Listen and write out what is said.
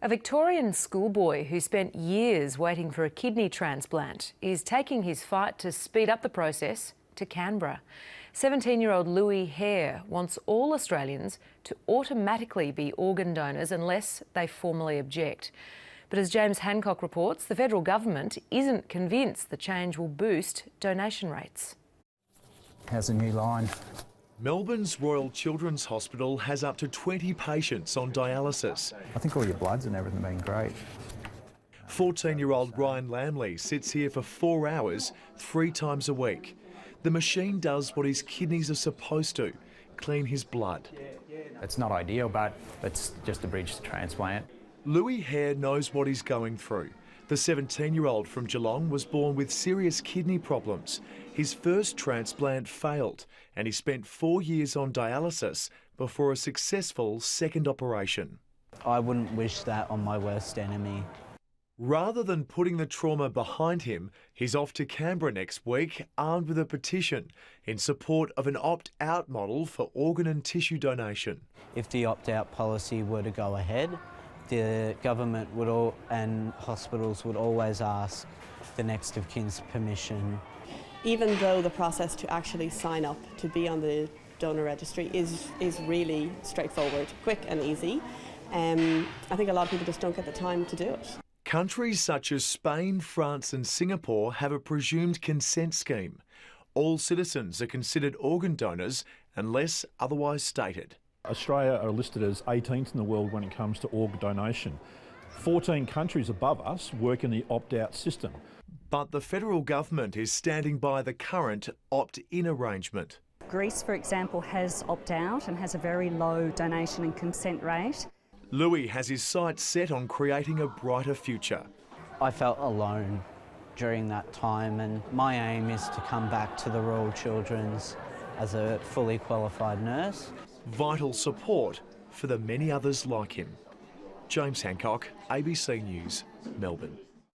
A Victorian schoolboy who spent years waiting for a kidney transplant is taking his fight to speed up the process to Canberra. 17-year-old Louis Hare wants all Australians to automatically be organ donors unless they formally object. But as James Hancock reports, the federal government isn't convinced the change will boost donation rates. How's a new line? Melbourne's Royal Children's Hospital has up to 20 patients on dialysis. I think all your bloods and everything have been great. 14-year-old Ryan Lamley sits here for 4 hours, 3 times a week. The machine does what his kidneys are supposed to, clean his blood. It's not ideal, but it's just a bridge to transplant. Louis Hare knows what he's going through. The 17-year-old from Geelong was born with serious kidney problems. His first transplant failed and he spent 4 years on dialysis before a successful second operation. I wouldn't wish that on my worst enemy. Rather than putting the trauma behind him, he's off to Canberra next week armed with a petition in support of an opt-out model for organ and tissue donation. If the opt-out policy were to go ahead, the government and hospitals would always ask the next of kin's permission. Even though the process to actually sign up to be on the donor registry is really straightforward, quick and easy, I think a lot of people just don't get the time to do it. Countries such as Spain, France and Singapore have a presumed consent scheme. All citizens are considered organ donors unless otherwise stated. Australia are listed as 18th in the world when it comes to organ donation. 14 countries above us work in the opt-out system. But the federal government is standing by the current opt-in arrangement. Greece, for example, has opt-out and has a very low donation and consent rate. Louis has his sights set on creating a brighter future. I felt alone during that time, and my aim is to come back to the Royal Children's as a fully qualified nurse. Vital support for the many others like him. James Hancock, ABC News, Melbourne.